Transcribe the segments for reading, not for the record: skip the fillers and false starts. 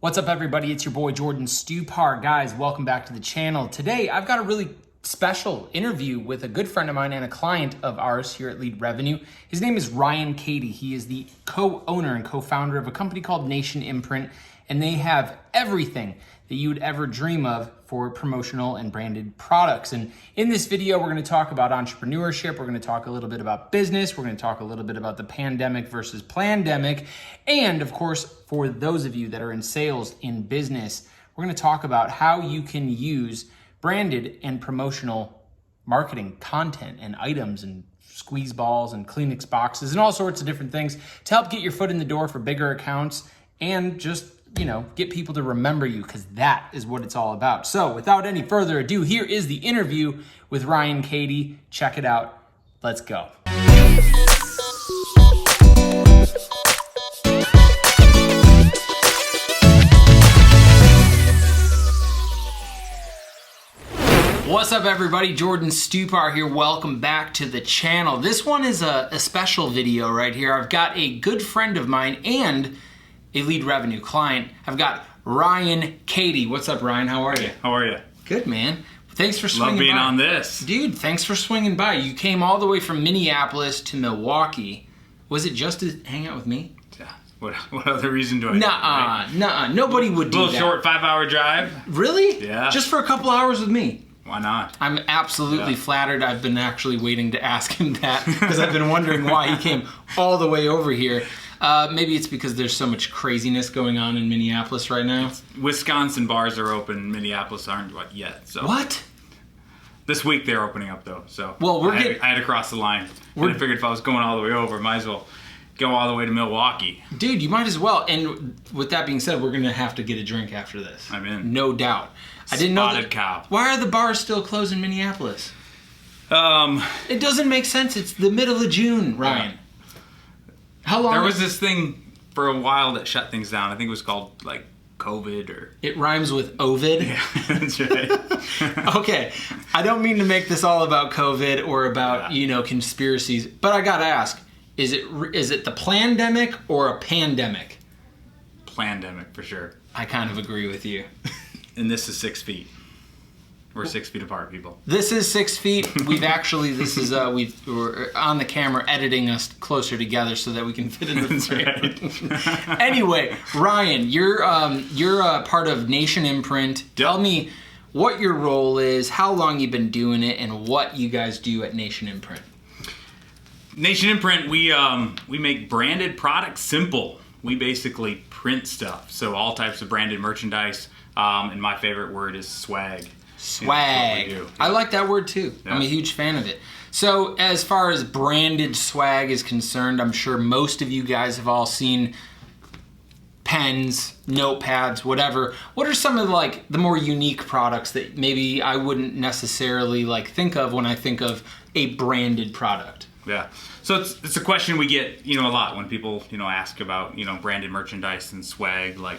What's up, everybody? It's your boy Jordan Stupar. Guys, welcome back to the channel. Today, I've got a really special interview with a good friend of mine and a client of ours here at Lead Revenue. His name is Ryan Cady. He is the co-owner and co-founder of a company called Nation Imprint, and they have everything that you would ever dream of for promotional and branded products. And in this video, we're going to talk about entrepreneurship. We're going to talk a little bit about business. We're going to talk a little bit about the pandemic versus plandemic. And of course, for those of you that are in sales, in business, we're going to talk about how you can use branded and promotional marketing content and items and squeeze balls and Kleenex boxes and all sorts of different things to help get your foot in the door for bigger accounts and just, you know, get people to remember you, because that is what it's all about. So without any further ado, here is the interview with Ryan Cady. Check it out. Let's go. What's up, everybody? Jordan Stupar here. Welcome back to the channel. This one is a special video right here. I've got a good friend of mine and a Lead Revenue client. I've got Ryan Cady. What's up, Ryan? How are you? How are you? Good, man. Thanks for swinging by. Love being on this. Dude, thanks for swinging by. You came all the way from Minneapolis to Milwaukee. Was it just to hang out with me? Yeah. What other reason do I Nuh-uh. Nobody would do that. A little short 5-hour drive. Really? Yeah. Just for a couple hours with me? Why not? I'm absolutely flattered. I've been actually waiting to ask him that because I've been wondering why he came all the way over here. Maybe it's because there's so much craziness going on in Minneapolis right now. Wisconsin bars are open. Minneapolis aren't yet. So What? This week they're opening up though. So well, I had to cross the line. And I figured if I was going all the way over, might as well go all the way to Milwaukee. Dude, you might as well. And with that being said, we're gonna have to get a drink after this. I'm in. No doubt. I didn't know Spotted cow. Why are the bars still closed in Minneapolis? It doesn't make sense. It's the middle of June, Ryan. How long? There was this thing for a while that shut things down. I think it was called like COVID or... It rhymes with Ovid. Yeah, that's right. Okay, I don't mean to make this all about COVID or about, you know, conspiracies, but I gotta ask, is it the plandemic or a pandemic? Plandemic for sure. I kind of agree with you. And this is 6 feet. We're 6 feet apart, people. This is 6 feet. We've actually, we're on the camera editing us closer together so that we can fit in the frame. Right. Anyway, Ryan, you're a part of Nation Imprint. Tell me what your role is, how long you've been doing it, and what you guys do at Nation Imprint. Nation Imprint, we make branded products simple. We basically print stuff. So all types of branded merchandise. And my favorite word is swag. Swag. Yeah. I like that word too. Yeah. I'm a huge fan of it. So as far as branded swag is concerned, I'm sure most of you guys have all seen pens, notepads, whatever. What are some of like the more unique products that maybe I wouldn't necessarily like think of when I think of a branded product? Yeah. So it's a question we get, a lot when people, ask about, branded merchandise and swag, like,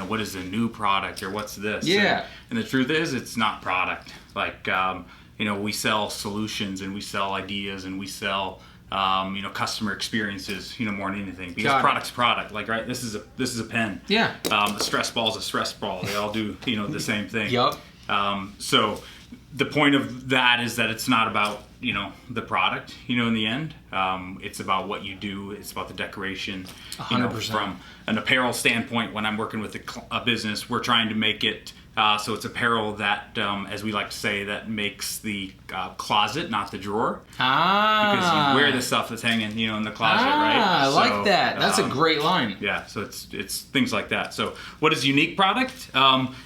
what is a new product or what's this? Yeah. And the truth is it's not product. Like, we sell solutions and we sell ideas and we sell, customer experiences, more than anything, because product's product. Like, right. This is a pen. Yeah. A stress ball is a stress ball. They all do, the same thing. Yup. So the point of that is that it's not about, the product, in the end. It's about what you do. It's about the decoration. 100%. From an apparel standpoint, when I'm working with a business, we're trying to make it so it's apparel that, as we like to say, that makes the closet, not the drawer. Because you wear the stuff that's hanging, in the closet, right? I like that. That's a great line. Yeah, so it's things like that. So what is unique product?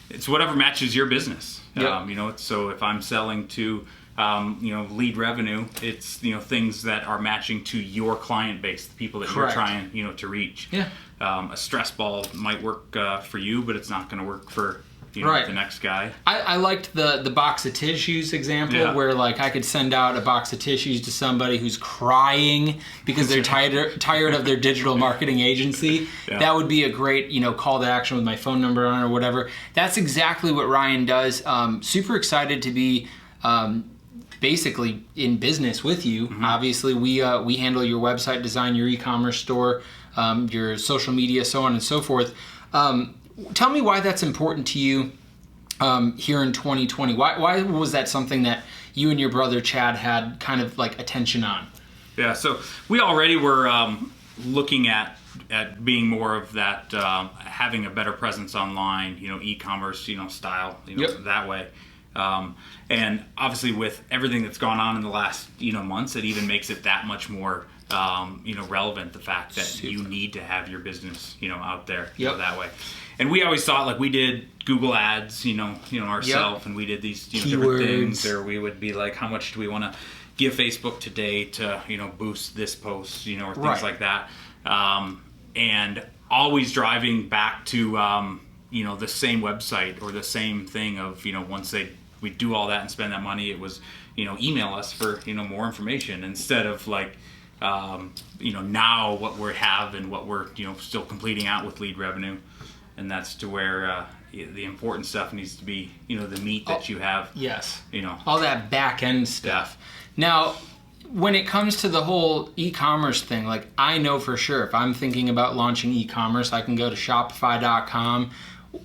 It's whatever matches your business. Yep. So if I'm selling to Lead Revenue, it's, things that are matching to your client base, the people that you're trying, to reach. Yeah. A stress ball might work for you, but it's not going to work for, the next guy. I liked the box of tissues example where like I could send out a box of tissues to somebody who's crying because they're tired of their digital marketing agency. Yeah. That would be a great, call to action with my phone number on it or whatever. That's exactly what Ryan does. Super excited to be basically in business with you. Mm-hmm. Obviously, we handle your website design, your e-commerce store, your social media, so on and so forth. tell me why that's important to you here in 2020. Why was that something that you and your brother Chad had kind of like attention on? Yeah, so we already were looking at being more of that, having a better presence online, e-commerce, style, that way. And obviously with everything that's gone on in the last, months, it even makes it that much more, relevant, the fact that you need to have your business, out there, that way. And we always thought, like, we did Google ads, ourselves, and we did these different things, or we would be like, how much do we want to give Facebook today to, boost this post, or things like that. And always driving back to, the same website or the same thing of, once we do all that and spend that money, it was, email us for, more information instead of like, now what we have and what we're, still completing out with lead revenue. And that's to where the important stuff needs to be, the meat that you have. Yes. All that back end stuff. Now, when it comes to the whole e-commerce thing, like, I know for sure if I'm thinking about launching e-commerce, I can go to Shopify.com,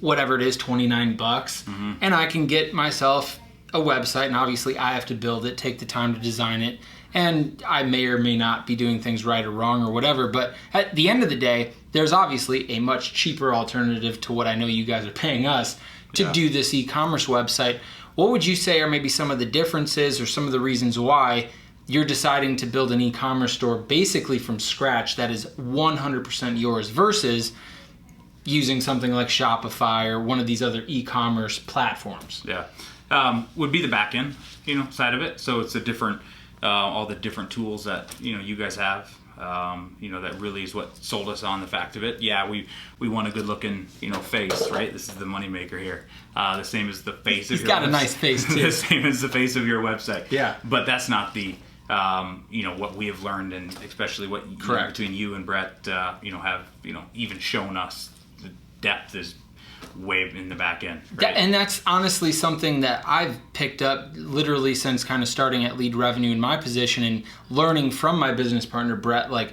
whatever it is, $29, and I can get myself a website, and obviously I have to build it, take the time to design it, and I may or may not be doing things right or wrong or whatever, but at the end of the day, there's obviously a much cheaper alternative to what I know you guys are paying us to do this e-commerce website. What would you say are maybe some of the differences or some of the reasons why you're deciding to build an e-commerce store basically from scratch that is 100% yours versus using something like Shopify or one of these other e-commerce platforms? Yeah. Would be the back end, side of it. So it's a different, all the different tools that, you guys have, that really is what sold us on the fact of it. Yeah, we want a good looking, face, right? This is the moneymaker here. The same as the face of your website. He's got a nice face too. The same as the face of your website. Yeah. But that's not the, what we have learned, and especially what between you and Brett, have, even shown us the depth is way in the back end. Right? And that's honestly something that I've picked up literally since kind of starting at Lead Revenue in my position and learning from my business partner, Brett, like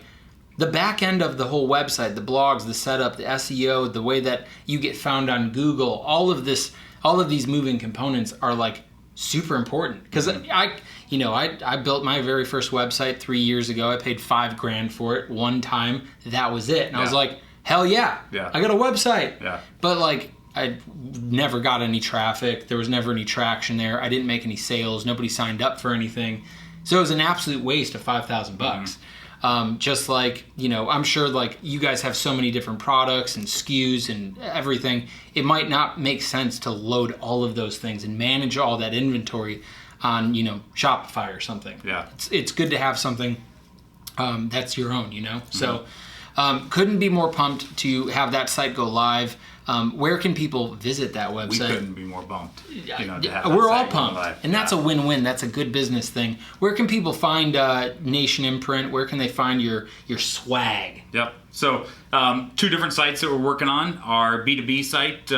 the back end of the whole website, the blogs, the setup, the SEO, the way that you get found on Google, all of these moving components are like super important. Because I built my very first website 3 years ago. I paid $5,000 for it one time. That was it. And I was like, hell yeah, I got a website. Yeah. But like, I never got any traffic. There was never any traction there. I didn't make any sales. Nobody signed up for anything. So it was an absolute waste of $5,000. Just like, I'm sure like you guys have so many different products and SKUs and everything. It might not make sense to load all of those things and manage all that inventory on, Shopify or something. Yeah. It's good to have something that's your own, So couldn't be more pumped to have that site go live. Where can people visit that website? We couldn't be more pumped. To have that We're all site pumped. live. And that's a win-win. That's a good business thing. Where can people find Nation Imprint? Where can they find your swag? Yep. So 2 different sites that we're working on. Our B2B site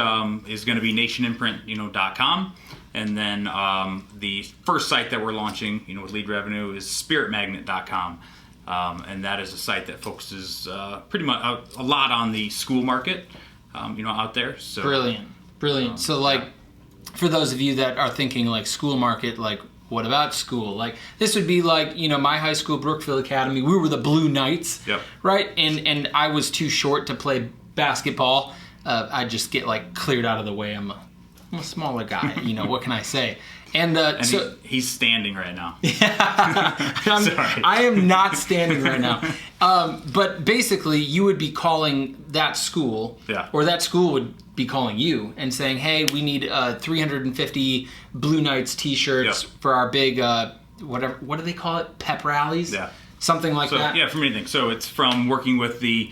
is going to be nationimprint.com. And then the first site that we're launching, with Lead Revenue is spiritmagnet.com. And that is a site that focuses pretty much a lot on the school market, out there. So brilliant. So like, for those of you that are thinking like school market, like what about school? Like this would be like, my high school, Brookville Academy. We were the Blue Knights, right? And I was too short to play basketball. I just get like cleared out of the way. I'm a smaller guy. What can I say? And so he's standing right now. I am not standing right now. But basically, you would be calling that school, or that school would be calling you and saying, "Hey, we need 350 Blue Knights T-shirts for our big whatever. What do they call it? Pep rallies? Yeah, something like that." Yeah, from anything. So it's from working with the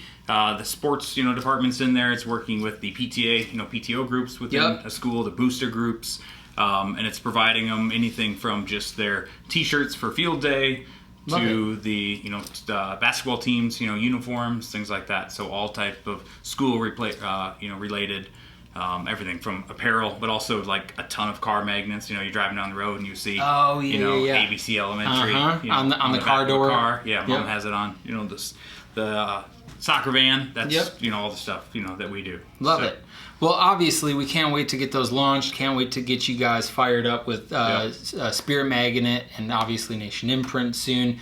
sports departments in there. It's working with the PTA PTO groups within a school, the booster groups. And it's providing them anything from just their T-shirts for field day to the basketball teams uniforms, things like that. So all type of school related everything from apparel, but also like a ton of car magnets. You're driving down the road and you see ABC Elementary on the car door. Mom has it on. The soccer van. That's Yep. All the stuff that we do. Love it. Well, obviously, we can't wait to get those launched. Can't wait to get you guys fired up with Spirit Magnet and obviously Nation Imprint soon.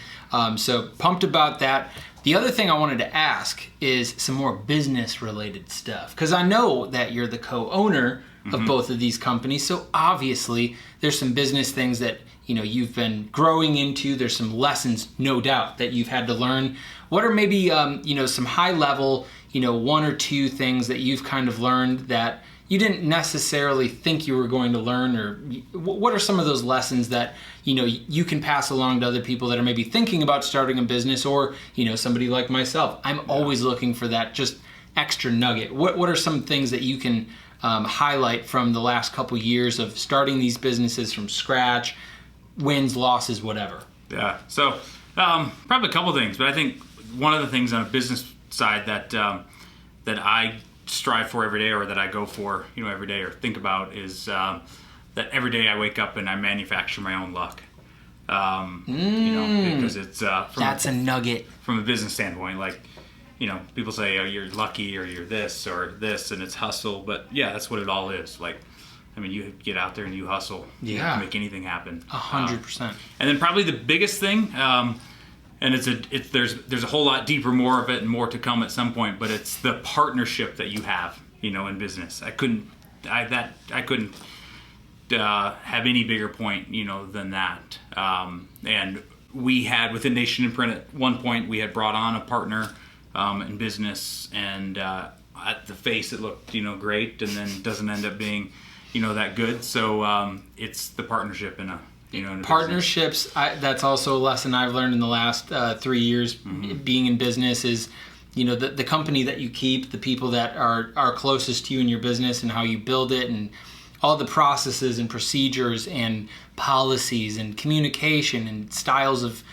So pumped about that. The other thing I wanted to ask is some more business-related stuff, because I know that you're the co-owner of both of these companies. So obviously, there's some business things that you've been growing into. There's some lessons, no doubt, that you've had to learn. What are maybe some high-level, one or two things that you've kind of learned that you didn't necessarily think you were going to learn, or what are some of those lessons that you can pass along to other people that are maybe thinking about starting a business, or somebody like myself? I'm always looking for that just extra nugget. What are some things that you can highlight from the last couple years of starting these businesses from scratch, wins, losses, whatever? Yeah. So probably a couple things, but I think one of the things on a business side that I strive for every day, or that I go for every day, or think about, is that every day I wake up and I manufacture my own luck. Because it's that's a nugget from a business standpoint. Like, people say, oh, you're lucky, or you're this or this, and it's hustle. But yeah, that's what it all is. Like, I mean, you get out there and you hustle. Yeah. You can make anything happen. 100%. And then probably the biggest thing, and there's a whole lot deeper, more of it, and more to come at some point. But it's the partnership that you have, in business. I couldn't have any bigger point, than that. And we had, within Nation Imprint, at one point, we had brought on a partner in business, and at the face it looked, great, and then doesn't end up being, that good. So it's the partnership in a partnerships. That's also a lesson I've learned in the last 3 years being in business is, the company that you keep, the people that are closest to you in your business, and how you build it, and all the processes and procedures and policies and communication and styles of,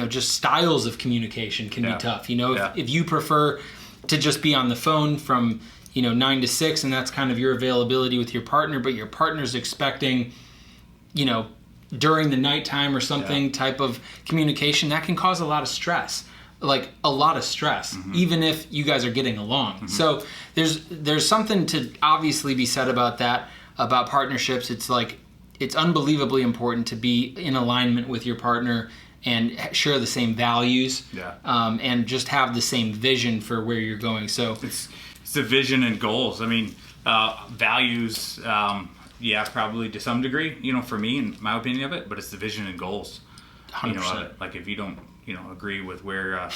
just styles of communication can be tough. If you prefer to just be on the phone from 9 to 6, and that's kind of your availability with your partner, but your partner's expecting during the nighttime or something type of communication, that can cause a lot of stress, even if you guys are getting along. So there's something to obviously be said about that, about partnerships. It's unbelievably important to be in alignment with your partner and share the same values, and just have the same vision for where you're going. So it's the vision and goals. I mean, values, probably to some degree, for me, in my opinion of it, but it's the vision and goals, 100%. Of it. Like, if you don't, agree with where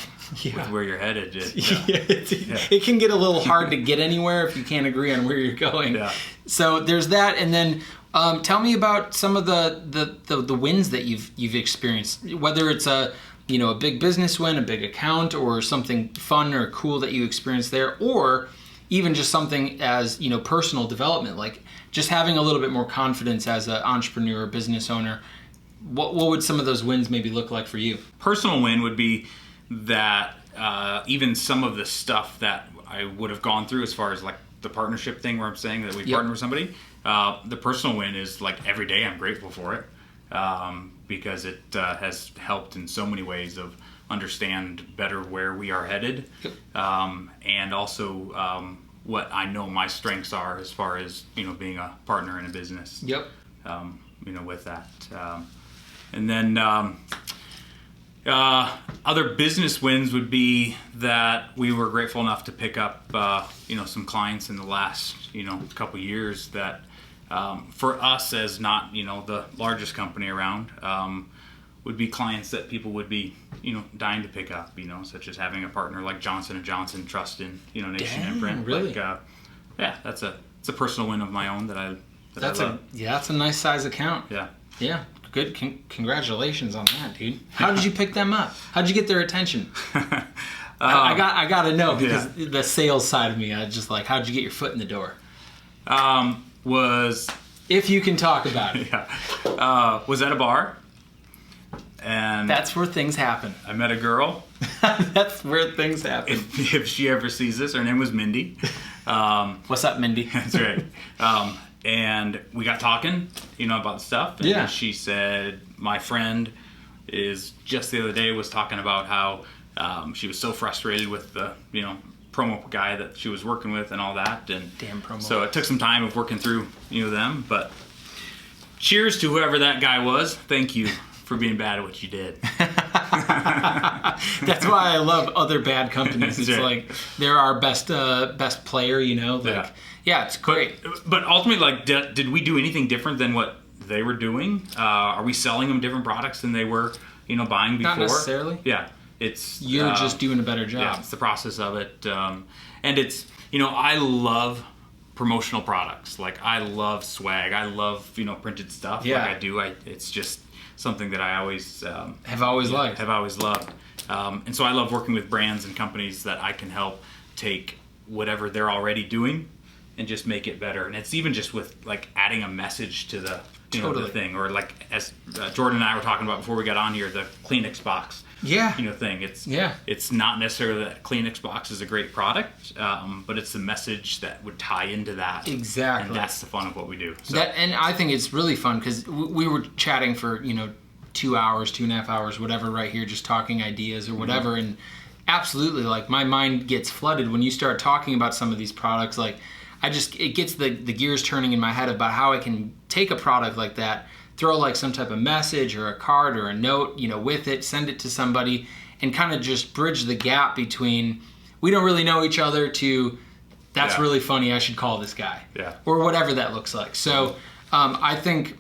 with where you're headed, it can get a little hard to get anywhere if you can't agree on where you're going. Yeah. So there's that, and then tell me about some of the wins that you've experienced, whether it's a big business win, a big account, or something fun or cool that you experienced there, or even just something as personal development, like just having a little bit more confidence as an entrepreneur or business owner. What would some of those wins maybe look like for you? Personal win would be that even some of the stuff that I would have gone through, as far as like the partnership thing where I'm saying that we partner with somebody, the personal win is like every day I'm grateful for it, because it has helped in so many ways of understand better where we are headed, and also what I know my strengths are as far as being a partner in a business. With that. And then other business wins would be that we were grateful enough to pick up, some clients in the last, couple years that, for us as not, the largest company around, would be clients that people would be, dying to pick up, such as having a partner like Johnson & Johnson trust in, Nation Imprint. Really? It's a personal win of my own that I love. That's a nice size account. Yeah. Good. Congratulations on that, dude. How did you pick them up? How'd you get their attention? I got to know, because the sales side of me, I just like, how'd you get your foot in the door? If you can talk about it. Was at a bar, and that's where things happen. I met a girl. That's where things happen. If she ever sees this, her name was Mindy. What's up, Mindy? That's right. And we got talking, about stuff. And she said, my friend is just the other day was talking about how she was so frustrated with the promo guy that she was working with and all that, and damn promo. So it took some time of working through them, but cheers to whoever that guy was. Thank you for being bad at what you did. That's why I love other bad companies. It's like they're our best player, Yeah, it's great. But ultimately, like, did we do anything different than what they were doing? Are we selling them different products than they were buying before? Not necessarily. Yeah. You're just doing a better job. Yeah, it's the process of it. And it's, I love promotional products. Like, I love swag. I love, printed stuff. Yeah. Like I do. It's just something that I always... have always liked. Have always loved. And so I love working with brands and companies that I can help take whatever they're already doing and just make it better. And it's even just with, like, adding a message to the, the thing. Or, like, as Jordan and I were talking about before we got on here, the Kleenex box. Yeah. Thing. It's not necessarily that Kleenex box is a great product, but it's the message that would tie into that. Exactly. And that's the fun of what we do. So. And I think it's really fun because we were chatting for 2 hours, 2.5 hours, whatever, right here, just talking ideas or whatever, and absolutely, like, my mind gets flooded when you start talking about some of these products. Like, it gets the gears turning in my head about how I can take a product like that, throw like some type of message or a card or a note, with it, send it to somebody, and kind of just bridge the gap between we don't really know each other to that's really funny, I should call this guy. Yeah. Or whatever that looks like. So I think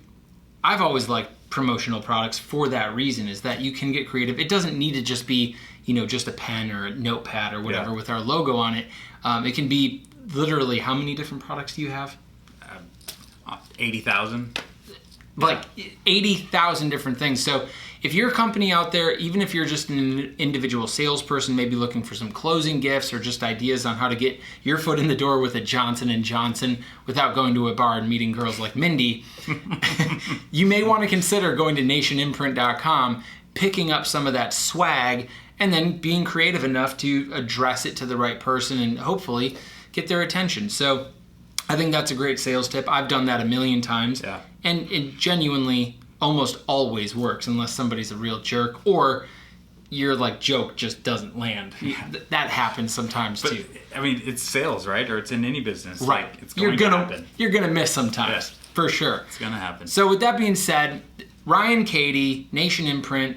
I've always liked promotional products for that reason, is that you can get creative. It doesn't need to just be, just a pen or a notepad or whatever with our logo on it. It can be literally, how many different products do you have? 80,000. Like 80,000 different things. So if you're a company out there, even if you're just an individual salesperson, maybe looking for some closing gifts or just ideas on how to get your foot in the door with a Johnson & Johnson without going to a bar and meeting girls like Mindy, you may want to consider going to nationimprint.com, picking up some of that swag, and then being creative enough to address it to the right person and hopefully get their attention. So I think that's a great sales tip. I've done that a million times. Yeah. And it genuinely almost always works unless somebody's a real jerk or your joke just doesn't land. That happens sometimes too. I mean, it's sales, right? Or it's in any business. Right. It's going to happen. You're going to miss sometimes. Yes. For sure. It's going to happen. So with that being said, Ryan Cady, Nation Imprint,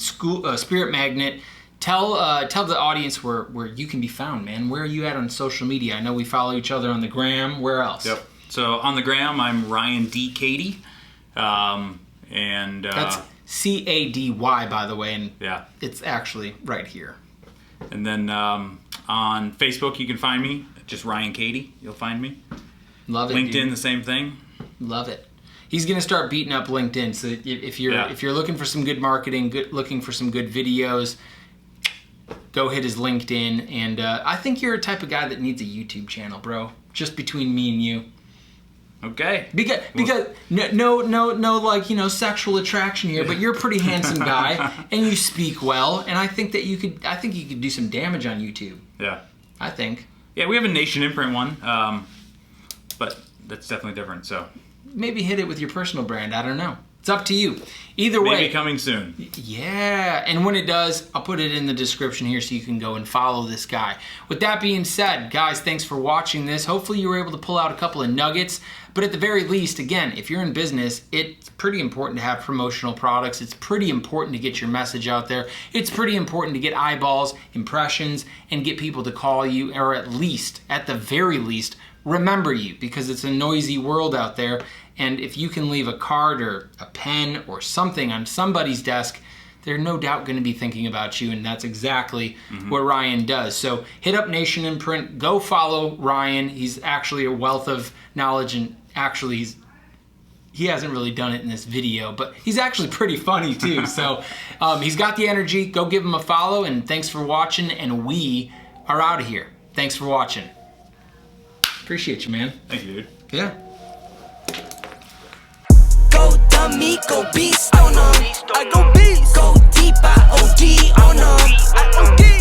Spirit Magnet, tell the audience where you can be found, man. Where are you at on social media? I know we follow each other on the gram. Where else? Yep. So on the gram, I'm Ryan D. Cady. And that's Cady, by the way, and yeah, it's actually right here. And then on Facebook, you can find me, just Ryan Cady. You'll find me. Love it. LinkedIn, dude. the same thing. Love it. He's gonna start beating up LinkedIn. So if you're looking for some good marketing, looking for some good videos, go hit his LinkedIn. And I think you're a type of guy that needs a YouTube channel, bro. Just between me and you. Okay. Because no sexual attraction here, but you're a pretty handsome guy and you speak well, and I think you could do some damage on YouTube. Yeah. I think. Yeah, we have a Nation Imprint one, but that's definitely different. So maybe hit it with your personal brand. I don't know. It's up to you. Either way. Maybe coming soon. Yeah, and when it does, I'll put it in the description here so you can go and follow this guy. With that being said, guys, thanks for watching this. Hopefully you were able to pull out a couple of nuggets. But at the very least, again, if you're in business, it's pretty important to have promotional products. It's pretty important to get your message out there. It's pretty important to get eyeballs, impressions, and get people to call you, or at the very least, remember you, because it's a noisy world out there. And if you can leave a card or a pen or something on somebody's desk, they're no doubt going to be thinking about you, and that's exactly what Ryan does. So hit up Nation Imprint. Go follow Ryan. He's actually a wealth of knowledge, and actually he hasn't really done it in this video, but he's actually pretty funny too. So he's got the energy. Go give him a follow, and thanks for watching, and we are out of here. Thanks for watching. Appreciate you, man. Thank you, dude. Yeah. Go dummy, go beast on 'em. I go beast. Go deep, I OD on 'em. I OD.